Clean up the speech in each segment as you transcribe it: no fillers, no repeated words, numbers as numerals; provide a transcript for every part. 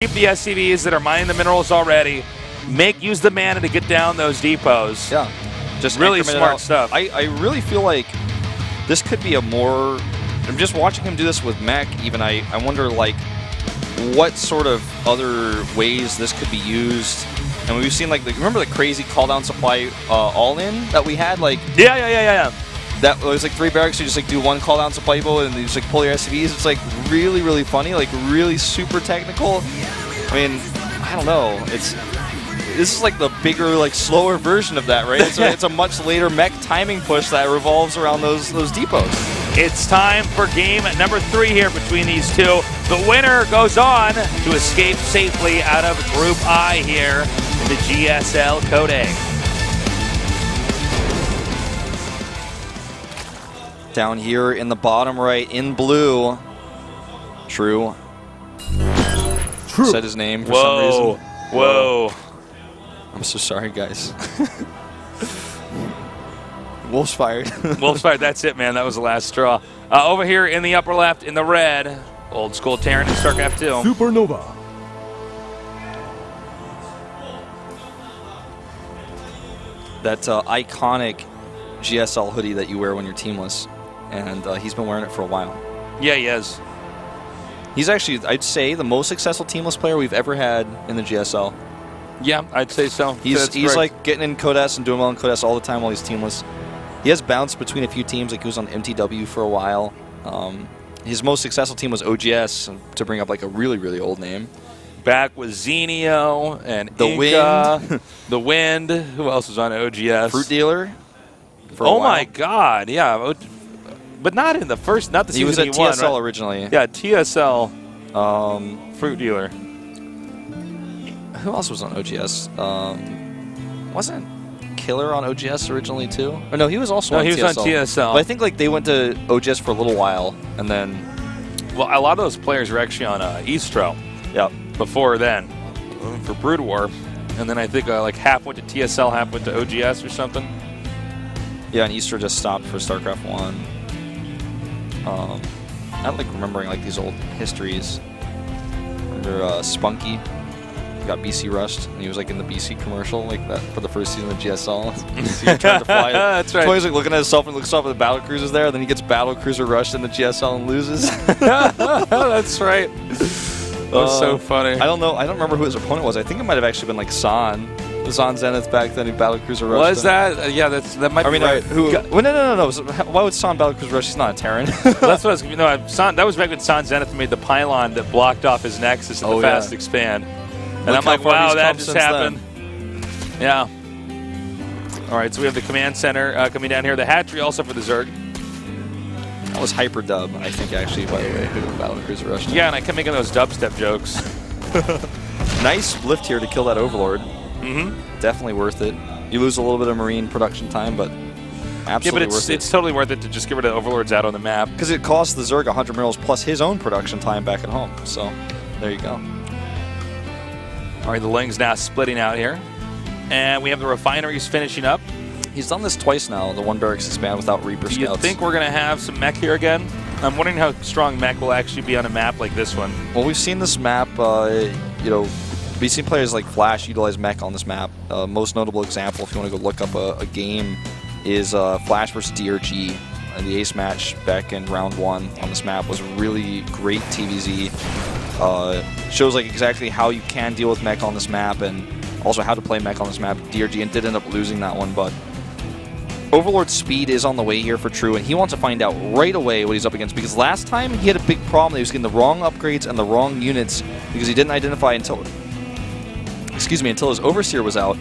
Keep the SCVs that are mining the minerals already. Use the mana to get down those depots. Yeah. Just really smart stuff. I really feel like this could be a more... I'm just watching him do this with mech. Even I wonder, like, what sort of other ways this could be used. And we've seen, like, remember the crazy call-down supply all-in that we had? Like, yeah. That was like 3 barracks. You just like do 1 call-down supply bow and you just like pull your SCVs. It's like really, really funny. Like really super technical. I mean, I don't know. This is like the bigger, like slower version of that, right? It's a much later mech timing push that revolves around those depots. It's time for game number 3 here between these two. The winner goes on to escape safely out of Group I here in the GSL Code A. Down here in the bottom right, in blue, True. Said his name for some reason. Whoa. I'm so sorry, guys. Wolf's fired. Wolf's fired. That's it, man. That was the last straw. Over here in the upper left, in the red, old school Terran in StarCraft II. SuperNova. That iconic GSL hoodie that you wear when you're teamless. And he's been wearing it for a while. Yeah, he is. He's actually, I'd say, the most successful teamless player we've ever had in the GSL. Yeah, I'd say so. He's like getting in Code S and doing well in Code S all the time while he's teamless. He has bounced between a few teams, like he was on MTW for a while. His most successful team was OGS, to bring up like a really, really old name. Back with Xenio and The Inca, Wind. The Wind. Who else was on OGS? Fruit Dealer. Oh my God! Yeah, but not in the first, not the season he was at he won, TSL right? originally. Yeah, TSL. Fruit Dealer. Who else was on OGS? Wasn't Killer on OGS originally too? Or no, he was also on TSL. No, he was on TSL. But I think like they went to OGS for a little while, and then... Well, a lot of those players were actually on Eastro. Yep. Before then. For Brood War. And then I think like half went to TSL, half went to OGS or something. Yeah, and Easter just stopped for StarCraft 1. I like remembering like these old histories. Remember Spunky got BC rushed, and he was like in the BC commercial like that for the first season of GSL. He tried to fly. That's right. He's always like looking at himself and looks up at the battle cruisers there, and then he gets battle cruiser rushed in the GSL and loses. That's right. That's so funny. I don't know. I don't remember who his opponent was. I think it might have actually been like San. Zon Zenith back then, who Battlecruiser rushed. Was that? Yeah, that might be right. Well, no. Why would San Battlecruiser rush? He's not a Terran. That's what I was. That was back when San Zenith made the pylon that blocked off his Nexus in the fast expand. And I'm like, wow, that just happened. Yeah. All right, so we have the command center coming down here. The hatchery also for the Zerg. That was Hyperdub, I think, actually, by the way, who Battlecruiser rushed. Yeah, and I kept making those dubstep jokes. Nice lift here to kill that Overlord. Mm-hmm. Definitely worth it. You lose a little bit of Marine production time, but absolutely worth it. It's totally worth it to just get rid of Overlords out on the map. Because it costs the Zerg 100 minerals plus his own production time back at home. So, there you go. All right, the Ling's now splitting out here. And we have the refineries finishing up. He's done this twice now, the 1 barracks expand without Reaper Scouts. You think we're going to have some mech here again? I'm wondering how strong mech will actually be on a map like this one. Well, we've seen this map, you know, we've seen players like Flash utilize mech on this map. Most notable example, if you want to go look up a game, is Flash versus DRG. The ace match back in round 1 on this map was a really great TVZ. Shows like exactly how you can deal with mech on this map and also how to play mech on this map. DRG did end up losing that one, but Overlord's speed is on the way here for True, and he wants to find out right away what he's up against, because last time he had a big problem. He was getting the wrong upgrades and the wrong units because he didn't identify until his Overseer was out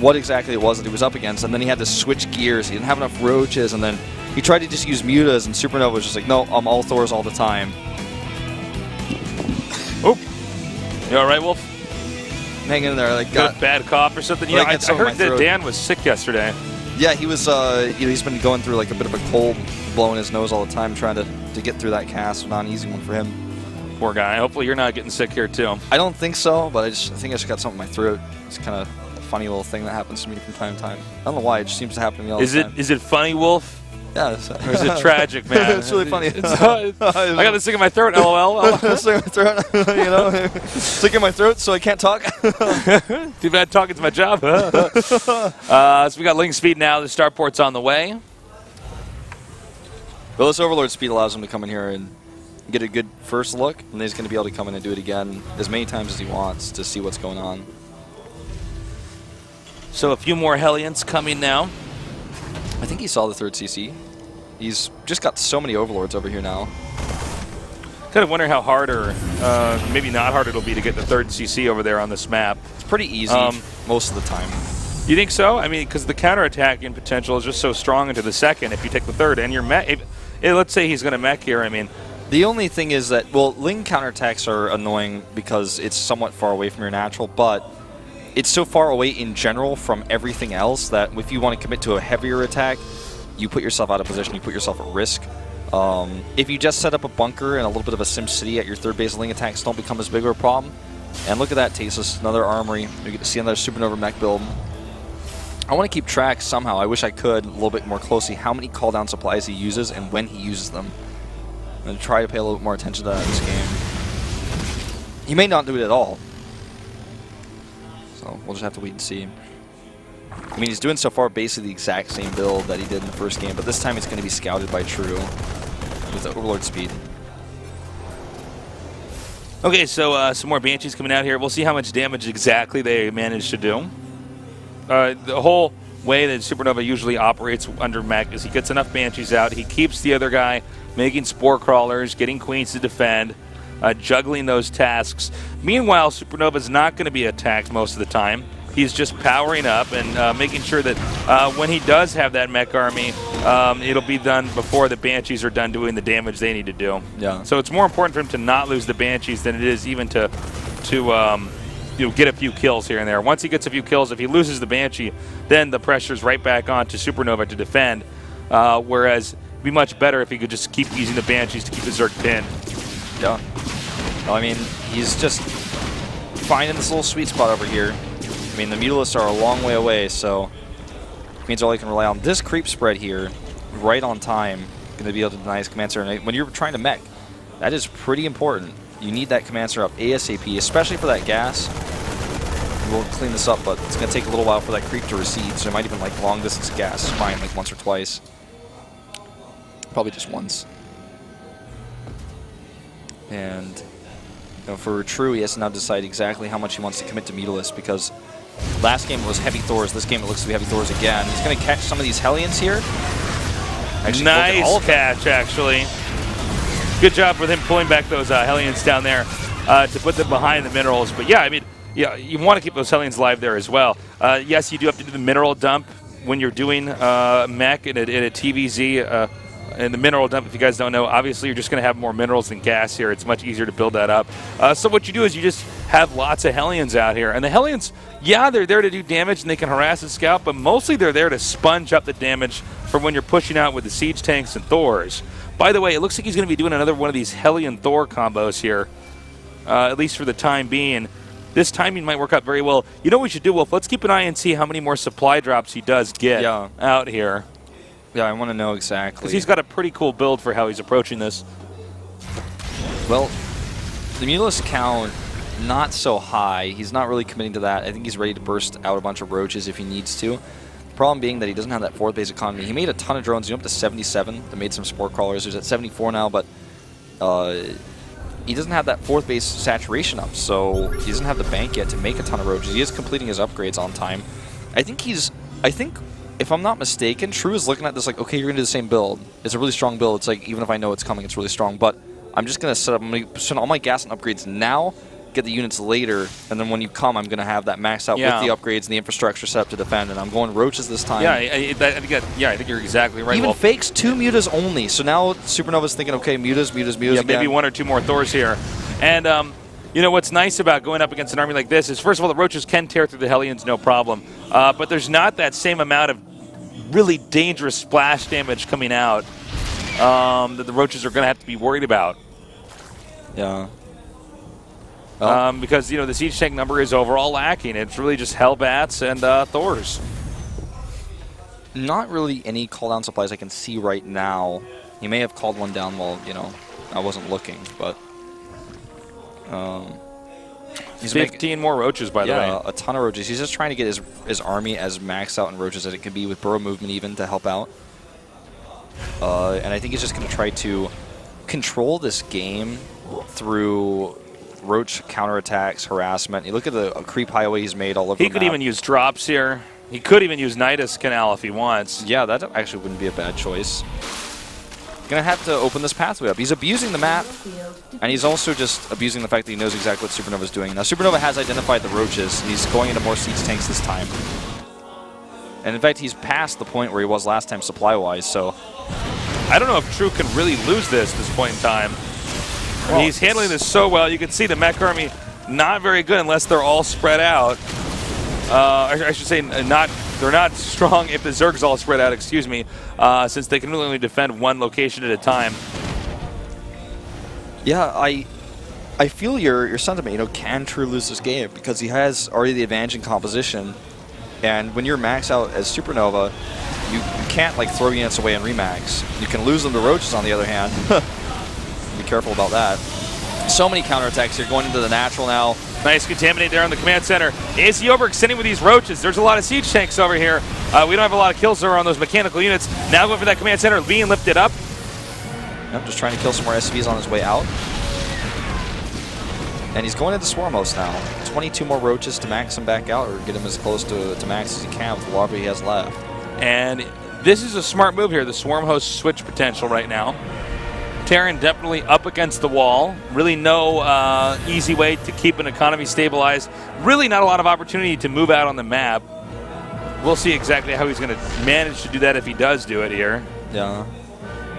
what exactly it was that he was up against, and then he had to switch gears. He didn't have enough roaches, and then he tried to just use mutas, and SuperNova was just like, no, I'm all Thors all the time. Oh, you all right, Wolf? Hang in there. Like, got a bad cough or something? Yeah, I heard that Dan was sick yesterday. Yeah, he was. He's been going through like a bit of a cold, blowing his nose all the time, trying to get through that cast. Not an easy one for him. Poor guy. Hopefully you're not getting sick here too. I don't think so, but I think I just got something in my throat. It's kind of a funny little thing that happens to me from time to time. I don't know why. It just seems to happen to me all the time. Is it funny, Wolf? Yeah. Or is it tragic, man? It's really funny. I got this thing in my throat, LOL. Stick in my throat, you know? Stick in my throat so I can't talk. Too bad talking's my job. So we got Link speed now. The starport's on the way. Well, this Overlord speed allows him to come in here and get a good first look, and then he's going to be able to come in and do it again as many times as he wants to see what's going on. So a few more Hellions coming now. I think he saw the third CC. He's just got so many Overlords over here now. Kind of wonder how hard or maybe not hard it'll be to get the third CC over there on this map. It's pretty easy most of the time. You think so? I mean, because the counterattacking potential is just so strong into the second if you take the third. And your mech, let's say he's going to mech here, I mean. The only thing is that, well, Ling counterattacks are annoying because it's somewhat far away from your natural, but it's so far away in general from everything else that if you want to commit to a heavier attack, you put yourself out of position, you put yourself at risk. If you just set up a bunker and a little bit of a Sim City at your third base, Ling attacks don't become as big of a problem. And look at that, Tasis, another armory. You get to see another SuperNova mech build. I want to keep track somehow, I wish I could, a little bit more closely, how many call-down supplies he uses and when he uses them. I'm going to try to pay a little bit more attention to that in this game. He may not do it at all. So we'll just have to wait and see. I mean, he's doing so far basically the exact same build that he did in the first game, but this time it's going to be scouted by True with the Overlord speed. Okay, so some more Banshees coming out here. We'll see how much damage exactly they managed to do. The whole way that SuperNova usually operates under mech is he gets enough Banshees out, he keeps the other guy making Spore Crawlers, getting Queens to defend, juggling those tasks. Meanwhile, SuperNova's not going to be attacked most of the time. He's just powering up and making sure that when he does have that mech army, it'll be done before the Banshees are done doing the damage they need to do. Yeah. So it's more important for him to not lose the Banshees than it is even to get a few kills here and there. Once he gets a few kills, if he loses the Banshee, then the pressure's right back on to SuperNova to defend. Whereas it'd be much better if he could just keep using the Banshees to keep his Zerg pinned. Yeah. Well, I mean, he's just finding this little sweet spot over here. I mean, the Mutalisks are a long way away, so it means all he can rely on. This creep spread here, right on time, going to be able to deny his command center. When you're trying to mech, that is pretty important. You need that command center up ASAP, especially for that gas. We'll clean this up, but it's going to take a little while for that creep to recede, so it might even like long distance gas fine like once or twice. Probably just once. And you know, for True, he has to now decide exactly how much he wants to commit to Mutalisk, because last game it was heavy Thors. This game it looks to be heavy Thors again. He's going to catch some of these Hellions here. Actually, nice catch, actually. Good job with him pulling back those Hellions down there to put them behind the minerals. But yeah, I mean, yeah, you want to keep those Hellions alive there as well. Yes, you do have to do the mineral dump when you're doing mech in a TVZ. In the mineral dump, if you guys don't know, obviously you're just going to have more minerals than gas here. It's much easier to build that up. So what you do is you just have lots of Hellions out here. And the Hellions, yeah, they're there to do damage and they can harass and scout, but mostly they're there to sponge up the damage for when you're pushing out with the siege tanks and Thors. By the way, it looks like he's going to be doing another one of these Hellion Thor combos here, at least for the time being. This timing might work out very well. You know what we should do, Wolf? Let's keep an eye and see how many more supply drops he does get out here. Yeah, I want to know exactly. Because he's got a pretty cool build for how he's approaching this. Well, the Mutalisk count, not so high. He's not really committing to that. I think he's ready to burst out a bunch of roaches if he needs to. The problem being that he doesn't have that fourth base economy. He made a ton of drones. He's up to 77. They made some Spore Crawlers. He's at 74 now, but he doesn't have that fourth base saturation up, so he doesn't have the bank yet to make a ton of roaches. He is completing his upgrades on time. I think, if I'm not mistaken, True is looking at this like, okay, you're going to do the same build. It's a really strong build. It's like, even if I know it's coming, it's really strong. But I'm just going to set up, I'm going to send all my gas and upgrades now, get the units later, and then when you come, I'm going to have that maxed out with the upgrades and the infrastructure set up to defend, and I'm going roaches this time. Yeah, I think you're exactly right. Even fakes 2 mutas only. So now SuperNova's thinking, okay, mutas again. Maybe 1 or 2 more Thors here. And you know, what's nice about going up against an army like this is, first of all, the roaches can tear through the Hellions, no problem. But there's not that same amount of really dangerous splash damage coming out that the roaches are going to have to be worried about. Yeah. Because, you know, the siege tank number is overall lacking. It's really just Hellbats and Thors. Not really any cooldown supplies I can see right now. He may have called one down while, you know, I wasn't looking, but... he's 15 more roaches, by the way. Yeah, a ton of roaches. He's just trying to get his army as maxed out in roaches as it can be with burrow movement even to help out. And I think he's just going to try to control this game through roach counterattacks, harassment. You look at the creep highway he's made all over the map. He could even use drops here. He could even use Nidus Canal if he wants. Yeah, that actually wouldn't be a bad choice. Gonna have to open this pathway up. He's abusing the map, and he's also just abusing the fact that he knows exactly what SuperNova's doing. Now, SuperNova has identified the roaches. He's going into more siege tanks this time. And in fact, he's past the point where he was last time supply-wise, so... I don't know if True can really lose this at this point in time. Well, he's handling this so well. You can see the mech army not very good unless they're all spread out. I should say they're not strong if the Zerg's all spread out, excuse me, since they can really only defend one location at a time. Yeah, I feel your sentiment. You know, can True lose this game? Because he has already the advantage in composition, and when you're max out as SuperNova, you can't like throw units away and remax. You can lose them to roaches on the other hand. Be careful about that. So many counterattacks here going into the natural now. Nice contaminate there on the command center. AC overextending with these roaches. There's a lot of siege tanks over here. We don't have a lot of kills there on those mechanical units. Now going for that command center, being lifted up. Yep, just trying to kill some more SCVs on his way out. And he's going into Swarm Host now. 22 more roaches to max him back out, or get him as close to max as he can with the larvae he has left. And this is a smart move here, the Swarm Host switch potential right now. Terran definitely up against the wall. Really no easy way to keep an economy stabilized. Really not a lot of opportunity to move out on the map. We'll see exactly how he's going to manage to do that if he does do it here. Yeah.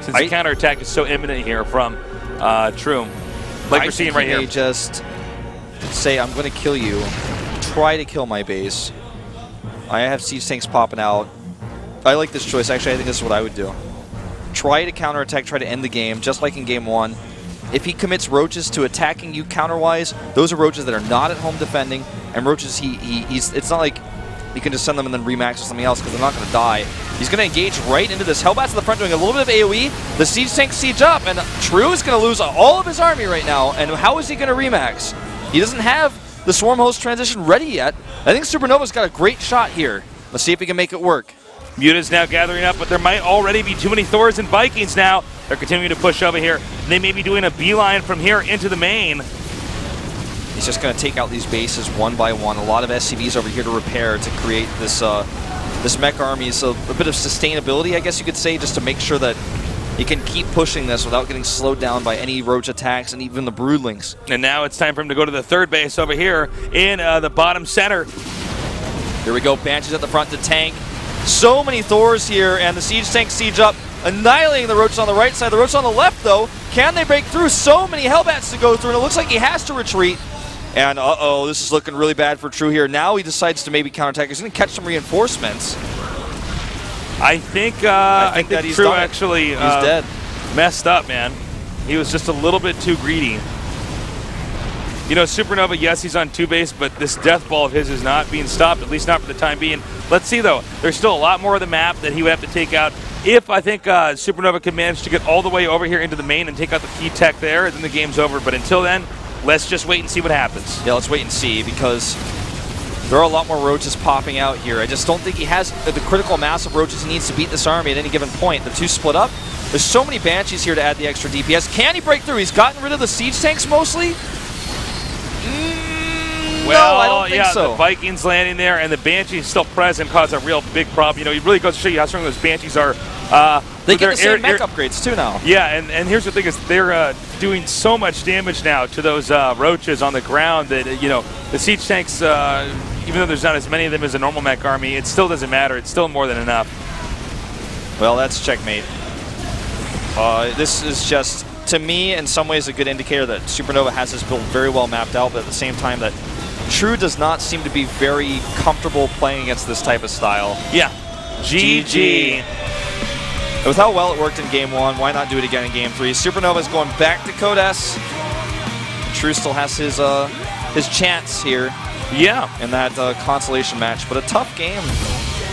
Since the counterattack is so imminent here from True. Like we're seeing right here. They just say, I'm going to kill you. Try to kill my base. I have siege tanks popping out. I like this choice. Actually, I think this is what I would do. Try to counterattack, try to end the game, just like in Game 1. If he commits roaches to attacking you counter-wise, those are roaches that are not at home defending, and roaches, it's not like you can just send them and then remax or something else because they're not going to die. He's going to engage right into this. Hellbats in the front doing a little bit of AoE. The siege tanks siege up, and True is going to lose all of his army right now, and how is he going to remax? He doesn't have the Swarm Host transition ready yet. I think SuperNova's got a great shot here. Let's see if he can make it work. Muta's now gathering up, but there might already be too many Thors and Vikings now. They're continuing to push over here. They may be doing a beeline from here into the main. He's just going to take out these bases one by one. A lot of SCVs over here to repair to create this this mech army. So a bit of sustainability, I guess you could say, just to make sure that he can keep pushing this without getting slowed down by any roach attacks and even the broodlings. And now it's time for him to go to the third base over here in the bottom center. Here we go. Banshees at the front to tank. So many Thors here, and the siege tanks siege up, annihilating the roaches on the right side. The roaches on the left, though, can they break through? So many Hellbats to go through, and it looks like he has to retreat. And uh-oh, this is looking really bad for True here. Now he decides to maybe counterattack. He's going to catch some reinforcements. I think that he's True done. actually He's dead. Messed up, man. He was just a little bit too greedy. You know, SuperNova, yes, he's on 2 base, but this death ball of his is not being stopped, at least not for the time being. Let's see, though. There's still a lot more of the map that he would have to take out. If I think SuperNova can manage to get all the way over here into the main and take out the key tech there, then the game's over. But until then, let's just wait and see what happens. Yeah, let's wait and see, because there are a lot more roaches popping out here. I just don't think he has the critical mass of roaches he needs to beat this army at any given point. The two split up. There's so many Banshees here to add the extra DPS. Can he break through? He's gotten rid of the siege tanks mostly. Well, no, I don't think so. The Vikings landing there, and the Banshees still present cause a real big problem. You know, it really goes to show you how strong those Banshees are. They get the same mech upgrades too now. Yeah, and here's the thing is they're doing so much damage now to those roaches on the ground that, you know, the siege tanks, even though there's not as many of them as a normal mech army, it still doesn't matter. It's still more than enough. Well, that's checkmate. This is just, to me, in some ways a good indicator that SuperNova has this build very well mapped out, but at the same time that True does not seem to be very comfortable playing against this type of style. Yeah. GG. With how well it worked in Game 1, why not do it again in Game 3? SuperNova is going back to Code S. True still has his chance here. Yeah. In that consolation match, In that consolation match, but a tough game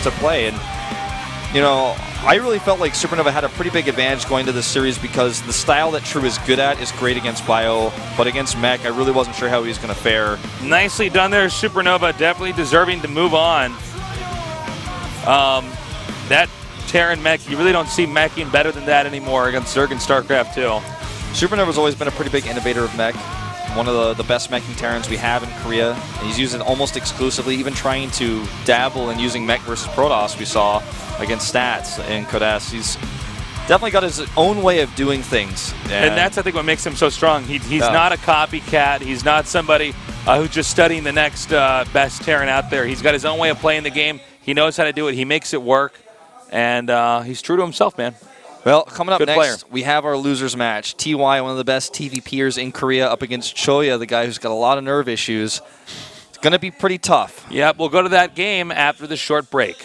to play. And, you know, I think SuperNova has this build very well mapped out, but at the same time that True does not seem to be very comfortable playing against this type of style. Yeah. With how well it worked in Game 1, why not do it again in Game 3? SuperNova is going back to Code S. True still has his chance here. And that consolation match, but a tough game to play. You know, I really felt like SuperNova had a pretty big advantage going to this series because the style that True is good at is great against Bio, but against Mech, I really wasn't sure how he was going to fare. Nicely done there, SuperNova. Definitely deserving to move on. That Terran Mech, you really don't see meching better than that anymore against Zerg in StarCraft II. SuperNova's always been a pretty big innovator of mech. One of the best meching Terrans we have in Korea. And he's used it almost exclusively, even trying to dabble in using mech versus Protoss we saw against Stats in Code S. He's definitely got his own way of doing things. And that's, I think, what makes him so strong. He's not a copycat. He's not somebody who's just studying the next best Terran out there. He's got his own way of playing the game. He knows how to do it. He makes it work. And he's true to himself, man. Well, coming up Good next, player. we have our losers match. TY, one of the best TVPers in Korea, up against Choya, the guy who's got a lot of nerve issues. It's going to be pretty tough. Yep, we'll go to that game after the short break.